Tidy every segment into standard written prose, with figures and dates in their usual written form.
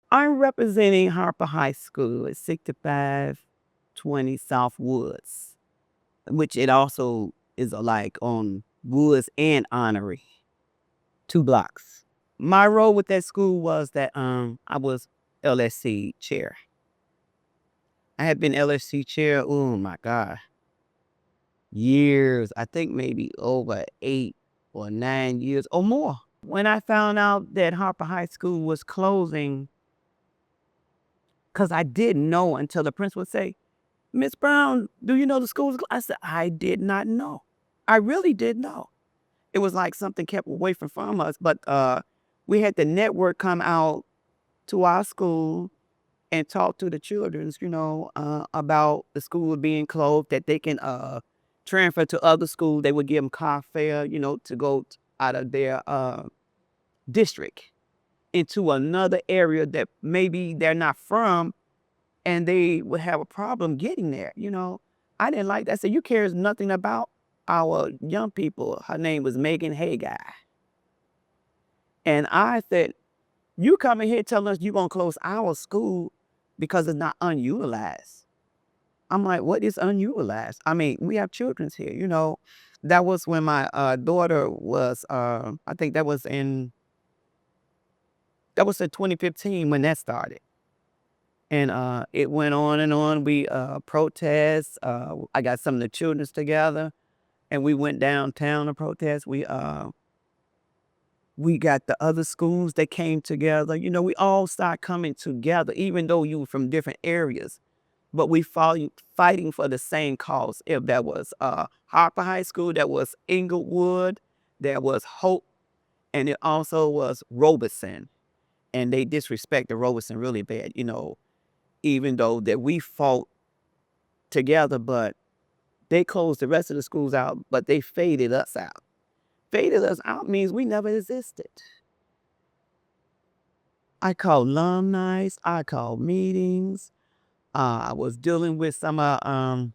I'm representing Harper High School at 6520 South Woods, which it also is like on Woods and Honorary, 2 blocks. My role with that school was that I was LSC chair. I had been LSC chair, oh my God, years. I think maybe over 8 or 9 years or more. When I found out that Harper High School was closing, because I didn't know until the principal would say, Miss Brown, do you know the school's I said, I did not know. I really didn't know. It was like something kept away from us. But we had the network come out to our school and talk to the children's, about the school being closed, that they can transfer to other schools. They would give them car fare, to go out of their district into another area that maybe they're not from, and they would have a problem getting there. I didn't like that. I said, you cares nothing about our young people. Her name was Megan Haggai. And I said, you coming here telling us you're going to close our school because it's not unutilized. I'm like, what is unutilized? I mean, we have children's here. That was when my daughter was, I think that was in 2015 when that started. And it went on and on. We protest. I got some of the children's together, and we went downtown to protest. We got the other schools that came together. We all start coming together, even though you were from different areas. But we fighting for the same cause. If that was Harper High School, that was Inglewood, there was Hope, and it also was Robeson. And they disrespected Robeson really bad, even though that we fought together, but they closed the rest of the schools out, but they faded us out. Faded us out means we never existed. I called alumni, I called meetings. I was dealing with some of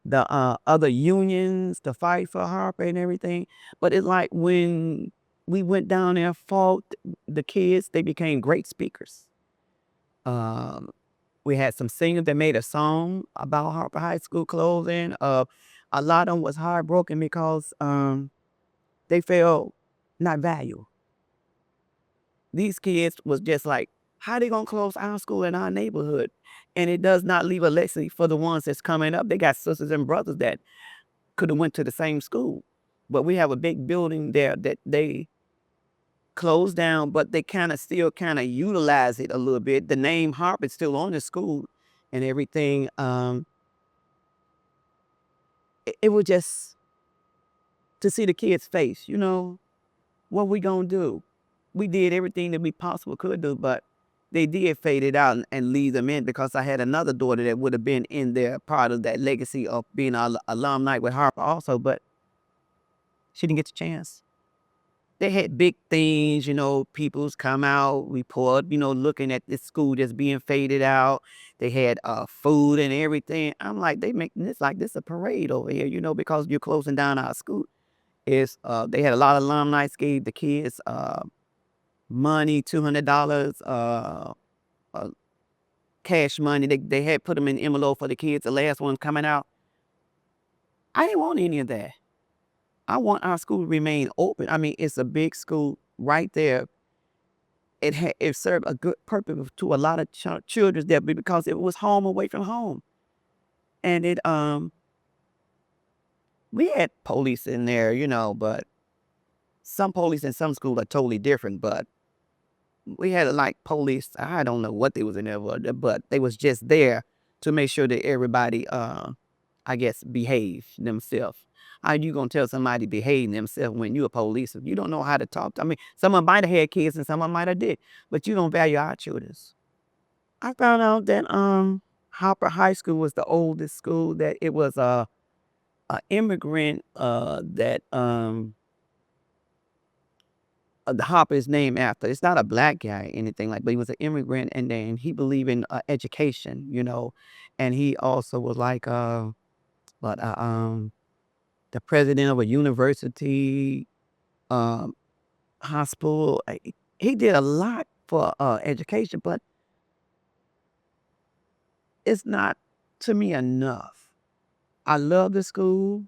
the other unions to fight for Harper and everything. But it's like when we went down there and fought, the kids, they became great speakers. Um, we had some singers that made a song about Harper High School closing. A lot of them was heartbroken because they felt not valued. These kids was just like, how they gonna close our school in our neighborhood? And it does not leave a legacy for the ones that's coming up. They got sisters and brothers that could have went to the same school. But we have a big building there that they closed down, but they still utilize it a little bit. The name Harper's still on the school and everything. It was just to see the kids' face, what we gonna do? We did everything that we possibly could do, but they did fade it out and leave them in, because I had another daughter that would have been in there, part of that legacy of being an alumni with Harper also, but she didn't get the chance. They had big things, people's come out, report, looking at this school just being faded out. They had food and everything. I'm like, they making this like this a parade over here, because you're closing down our school. They had a lot of alumni gave the kids money, $200, cash money. They had put them in envelope for the kids. The last one coming out. I didn't want any of that. I want our school to remain open. I mean, it's a big school right there. It served a good purpose to a lot of children there, because it was home away from home. And we had police in there, but some police in some schools are totally different. But we had like police. I don't know what they was in there, but they was just there to make sure that everybody, I guess, behave themselves. How you gonna tell somebody behave themselves when you're a police? You don't know how to talk. I mean, someone might have had kids and someone might have did, but you don't value our children. I found out that Hopper High School was the oldest school. That it was a immigrant that the Hopper is named after. It's not a black guy, anything like, but he was an immigrant, and then he believed in education, and he also was like but the president of a university, um, hospital. He did a lot for education, but it's not, to me, enough. I love the school.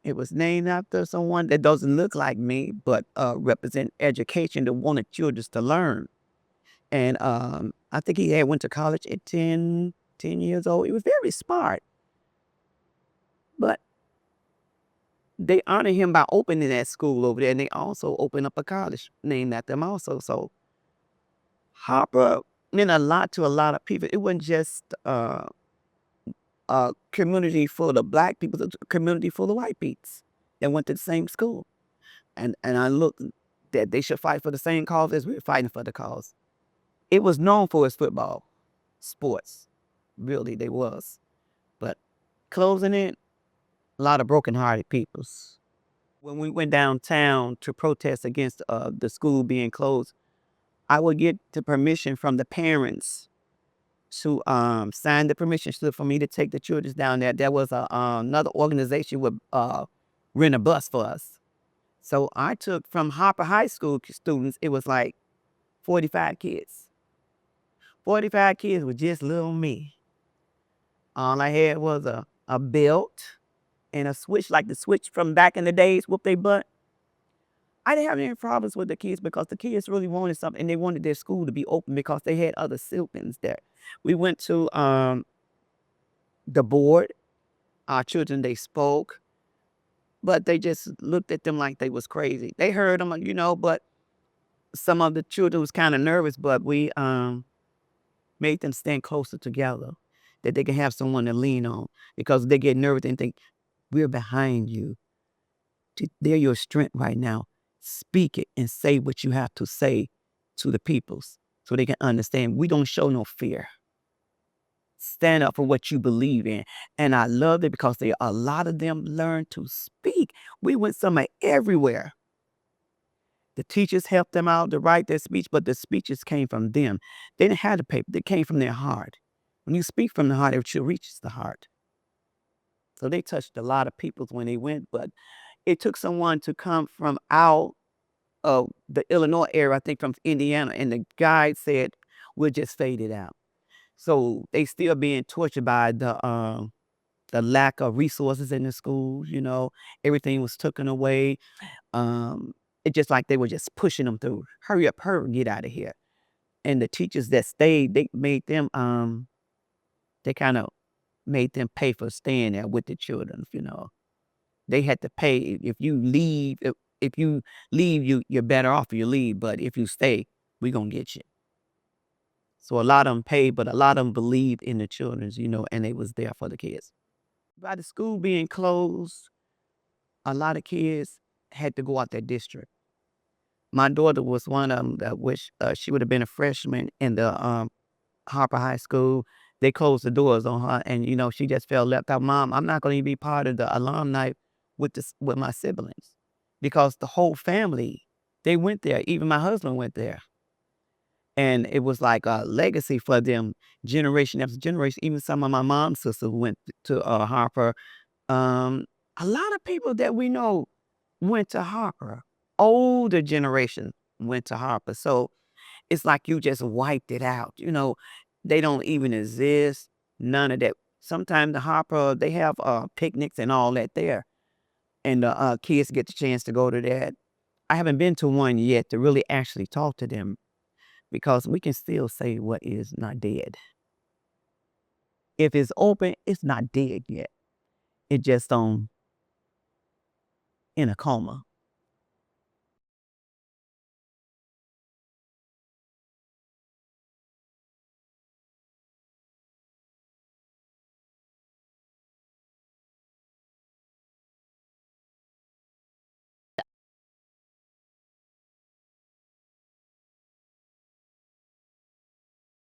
It was named after someone that doesn't look like me, but represent education that wanted children to learn. And I think he had went to college at 10 years old. He was very smart, but they honor him by opening that school over there, and they also opened up a college named after him also. So Harper meant a lot to a lot of people. It wasn't just a community full of black people, it's a community full of white people that went to the same school. And I looked that they should fight for the same cause as we're fighting for the cause. It was known for its football, sports. Really, they was. But closing it, a lot of broken-hearted peoples. When we went downtown to protest against the school being closed, I would get the permission from the parents to sign the permission slip for me to take the children down there. There was another organization would rent a bus for us. So I took from Harper High School students, it was like 45 kids. 45 kids with just little me. All I had was a belt and a switch, like the switch from back in the days, whoop they butt. I didn't have any problems with the kids because the kids really wanted something and they wanted their school to be open because they had other siblings there. We went to the board. Our children, they spoke, but they just looked at them like they was crazy. They heard them, but some of the children was kind of nervous, but we made them stand closer together, that they can have someone to lean on because they get nervous and think, we're behind you. They're your strength right now. Speak it and say what you have to say to the peoples so they can understand. We don't show no fear. Stand up for what you believe in. And I loved it because a lot of them learned to speak. We went somewhere everywhere. The teachers helped them out to write their speech, but the speeches came from them. They didn't have the paper. They came from their heart. When you speak from the heart, it reaches the heart. So they touched a lot of people when they went, but it took someone to come from out of the Illinois area, I think from Indiana, and the guide said, we'll just fade it out. So they still being tortured by the lack of resources in the schools, everything was taken away. It's just like they were just pushing them through. Hurry up, get out of here. And the teachers that stayed, they made them, they kind of made them pay for staying there with the children, They had to pay. If you leave, you're better off if you leave. But if you stay, we're going to get you. So a lot of them paid, but a lot of them believed in the children, and they was there for the kids. By the school being closed, a lot of kids had to go out their district. My daughter was one of them that wish she would have been a freshman in the Harper High School. They closed the doors on her, and she just felt left out. Mom, I'm not going to be part of the alumni with my siblings, because the whole family, they went there. Even my husband went there, and it was like a legacy for them, generation after generation. Even some of my mom's sisters went to Harper. A lot of people that we know went to Harper. Older generation went to Harper. So it's like you just wiped it out. They don't even exist. None of that. Sometimes the Harper, they have picnics and all that there. And the kids get the chance to go to that. I haven't been to one yet to really actually talk to them, because we can still say what is not dead. If it's open, it's not dead yet. It just in a coma.